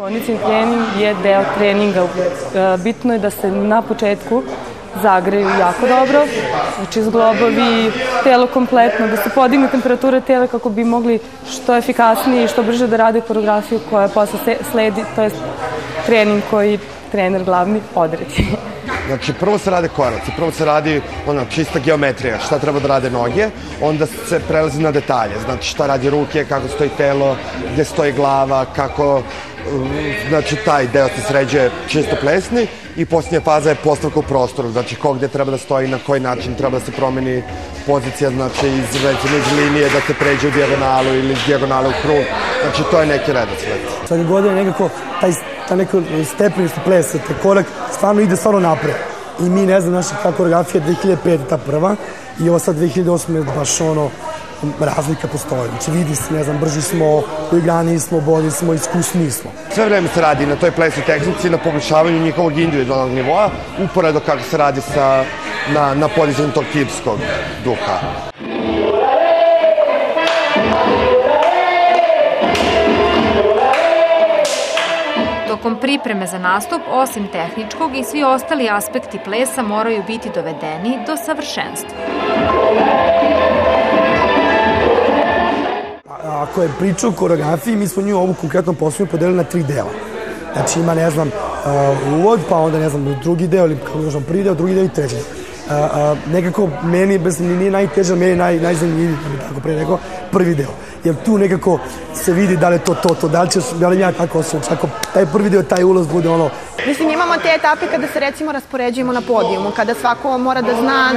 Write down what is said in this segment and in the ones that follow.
Kondicioni trening je deo treninga. Bitno je da se na početku zagreju jako dobro, znači zglobovi, telo kompletno, da se podigne temperatura tela kako bi mogli što efikasnije i što brže da rade koreografiju koja posle sledi, to je trening koji trener glavni odredi. Znači, prvo se rade koraci, prvo se radi čista geometrija, šta treba da rade noge, onda se prelazi na detalje, znači šta radi ruke, kako stoji telo, gde stoji glava, kako, znači taj deo se sređuje čisto plesni i posljednja faza je postavka u prostoru, znači ko gde treba da stoji, na koji način treba da se promeni pozicija, znači iz linije da se pređe u dijagonalu ili iz dijagonale u krug, znači to je neki redosled. Svake godine nekako ta neko stepeništa plesa, taj korak stvarno ide stvarno napred. I mi, ne znam, naša koreografija 2005. ta prva i ovo sad 2008. baš razlika postoji. Znači vidi se, ne znam, brži smo, uigraniji smo, bolji smo, iskusniji smo. Sve vreme se radi na toj plesnoj tehnici, na poboljšavanju njihovog individualnog nivoa, uporedo kako se radi na podizanju tog tipskog duha. Tokom pripreme za nastup, osim tehničkog i svi ostali aspekti plesa moraju biti dovedeni do savršenstva. Ako je priča o koreografiji, mi smo nju ovu konkretnom poslu podelili na 3 dela. Znači ima, ne znam, uvod, pa onda, ne znam, drugi deo ili kako kažem, prvi deo, drugi deo i treći deo. Nekako meni nije najteže, meni je najzanimljiviji, tako pre rekao, prvi deo. Jer tu nekako se vidi da li je to, da li ja tako osjećam, ako taj prvi deo, taj ulaz bude ono... Mislim, imamo te etape kada se recimo raspoređujemo na podijumu, kada svako mora da zna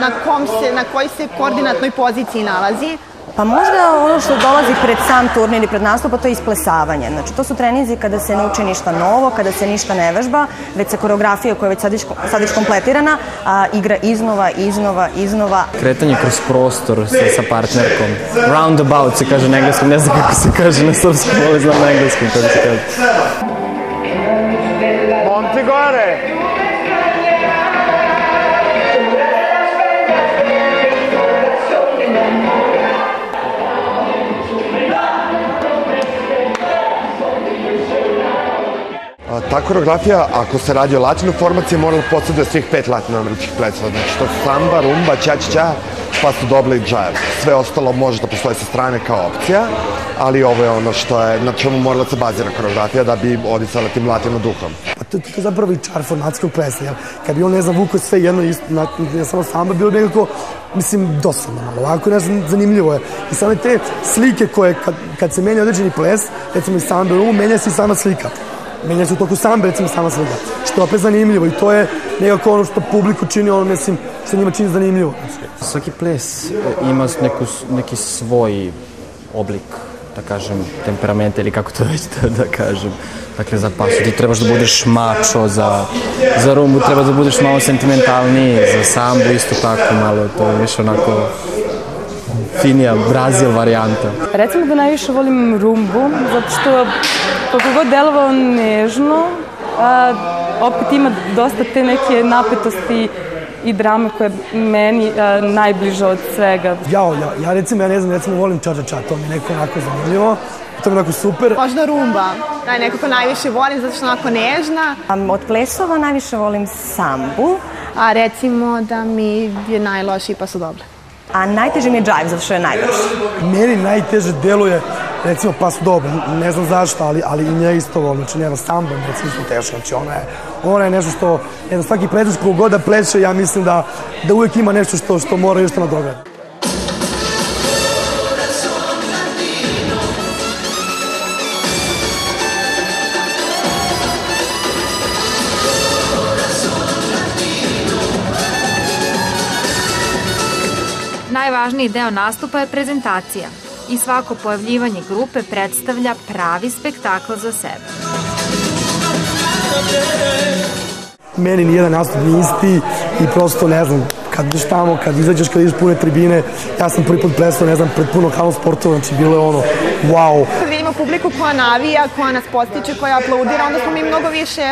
na kojoj se koordinatnoj poziciji nalazi. Pa možda ono što dolazi pred sam turnir ili pred nastup, to je isplesavanje. Znači, to su treninzi kada se ne uči ništa novo, kada se ništa ne vežba, već se koreografija koja je već sad već kompletirana, igra iznova. Kretanje kroz prostor sa partnerkom. Roundabout se kaže na engleskom, ne znam kako se kaže na srpskom, ali znam na engleskom kako se kaže. Momci gore! Ta koreografija, ako se radi o latinoj formaciji, mora da posjeduje svih 5 latinoameričkih plesova. Znači, to su samba, rumba, ča-ča-ča, paso doble i džav. Sve ostalo može da postoji sa strane kao opcija, ali ovo je ono na čemu mora da se bazira koreografija da bi odisala tim latino duhom. To je zapravo i čar formacijskog plesa, jer kad bi on, ne znam, vukao sve jedno isto, ne samo samba, bilo nekako, mislim, dosadno malo, ovako, ne znam, zanimljivo je. I same te slike koje, kad se menja određeni ples, recimo i samba, menja se i sama slika. Menja se u toku sambe, recimo, sama slika, što je opet zanimljivo i to je nekako ono što publiku čini, ono, mislim, što njima čini zanimljivo. Svaki ples ima neki svoj oblik, da kažem, temperament ili kako to već da kažem. Dakle, za pasu ti trebaš da budeš mačo, za rumbu treba da budeš malo sentimentalniji, za sambu isto tako malo, to je više onako finija, Brazil varijanta. Recimo da najviše volim rumbu, zato što kako god delovao nežno, opet ima dosta te neke napetosti i drame koje je meni najbliže od svega. Ja recimo, ne znam, volim ča-ča-ča, to mi je neko onako zanimljivo, to mi je onako super. Možda rumba, nekako najviše volim zato što je onako nežna. Od plesova najviše volim sambu. A recimo da mi je najlošiji paso doble. A najteže mi je džajv, zato što je najbrži. Meni najteže deluje, recimo, paso doble, ne znam zašto, ali i nje isto volim. Znači, njena samba, recimo, isto teška, znači ona je nešto što, svaki plesać kog god da pleše, ja mislim da uvijek ima nešto što mora još na dogled. Najvažniji deo nastupa je prezentacija i svako pojavljivanje grupe predstavlja pravi spektakl za sebe. Meni nijedan nastup nije isti i prosto, ne znam, kad ideš tamo, kad izađeš, kad ideš pune tribine, ja sam prvi put plesao, ne znam, pred puno kao sportova, znači bilo je ono, wow. Kad vidimo publiku koja navija, koja nas postiče, koja aplaudira, onda smo mi mnogo više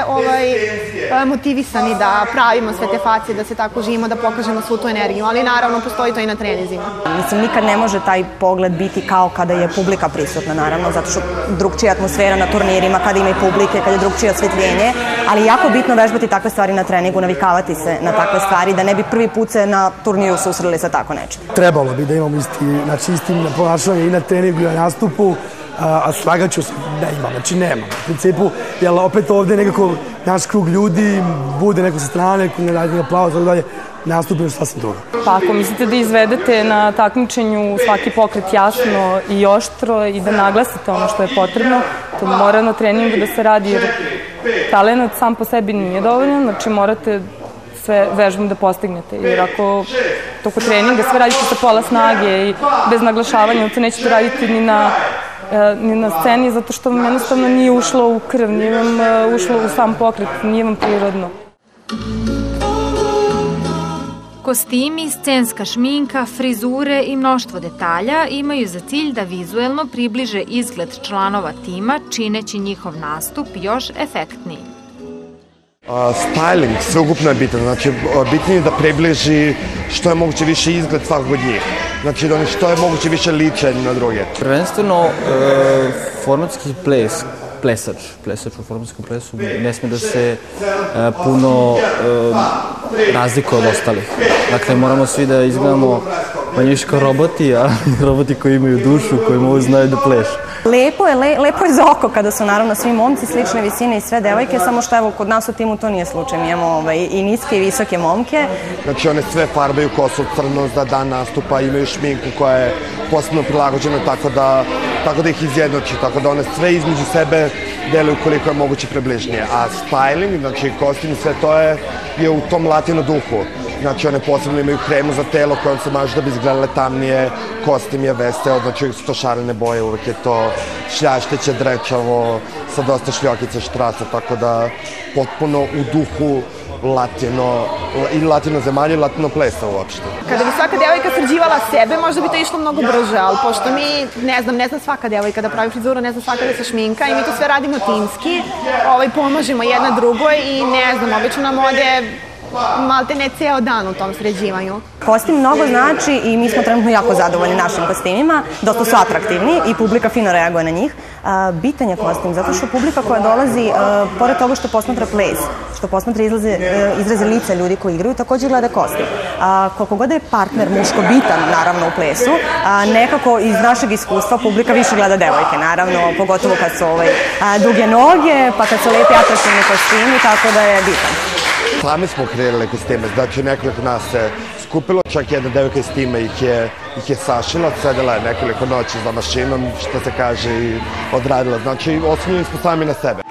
motivisani da pravimo sve te face, da se tako živimo, da pokažemo svu tu energiju, ali naravno postoji to i na trenizima. Mislim, nikad ne može taj pogled biti kao kada je publika prisutna, naravno, zato što drugčija atmosfera na turnirima, kada ima i publike, kada je drugčije osvetljenje, ali je jako bitno vežbati takve stvari na treningu, navikavati se na takve stvari, da ne bi prvi put se na turniru susreli sa tako nečim. Trebalo bi da imamo isti ponašanje i na treningu i na nastupu, a slagaću se da imam, znači nema. U principu, jer opet ovde nekako naš krug ljudi, bude neko sa strane, ne radi aplauz, tako dalje, nastupim sasvim drugo. Pa ako mislite da izvedete na takmičenju svaki pokret jasno i oštro i da naglasite ono što je potrebno, to mora na treningu da se radi, jer talent sam po sebi nije dovoljan, znači morate sve vežbom da postignete, jer ako toko treninga sve radite sa pola snage i bez naglašavanja, to nećete raditi ni na sceni, zato što vam jednostavno nije ušlo u krv, nije vam ušlo u sam pokret, nije vam prirodno. Kostimi, scenska šminka, frizure i mnoštvo detalja imaju za cilj da vizuelno približe izgled članova tima, čineći njihov nastup još efektniji. Styling sveukupno je bitan, znači bitnije je da približi što je moguće više izgled svakog od njih. Znači da oni što je moguće više liče na druge. Prvenstveno formatski plesač u formatskom plesu ne sme da se puno razlikuje od ostalih. Dakle, moramo svi da izgledamo manje kao roboti, a roboti koji imaju dušu, koji mogu znaju da plešu. Lepo je za oko kada su naravno svi momci slične visine i sve devojke, samo što evo kod nas u timu to nije slučaj. Mi imamo i niske i visoke momke. Znači one sve farbaju kosu crno za dan nastupa, imaju šminku koja je posebno prilagođena tako da ih izjednoči, tako da one sve između sebe deluju koliko je moguće približnije. A styling, znači kostim i sve to je u tom latino duhu. Znači one posebno imaju kremu za telo kojom se mažu da bi izgledale tamnije, kostim je veseo, znači uvijek su to šarene boje, uvijek je to šljašteće, drečavo, sa dosta šljokice, štraca, tako da potpuno u duhu latino zemalja i latino plesa uopšte. Kada bi svaka devojka sređivala sebe, možda bi to išlo mnogo brže, ali pošto mi, ne znam svaka devojka da pravi frizuru, ne zna svaka da se šminka i mi to sve radimo timski, pomažemo jedna drugoj i ne znam, obično nam ode malte ne ceo dan u tom sređivanju. Kostim mnogo znači i mi smo trenutno jako zadovoljni našim kostimima, dosta su atraktivni i publika fino reaguje na njih. Bitan je kostim, zato što publika koja dolazi, pored toga što posmatra ples, što posmatra izraze lica ljudi koji igraju, također gleda kostim. Koliko god je partner muško bitan, naravno, u plesu, nekako iz našeg iskustva publika više gleda devojke, naravno, pogotovo kad su duge noge, pa kad su lepi atraktivni kostimi, tako da je bitan. Sami smo kreirali kostime, znači nekoliko nas se skupilo, čak jedna devojka iz tima ih je sašila, sedela je nekoliko noći za mašinom, što se kaže, i odradila. Znači, osnovili smo sami na sebe.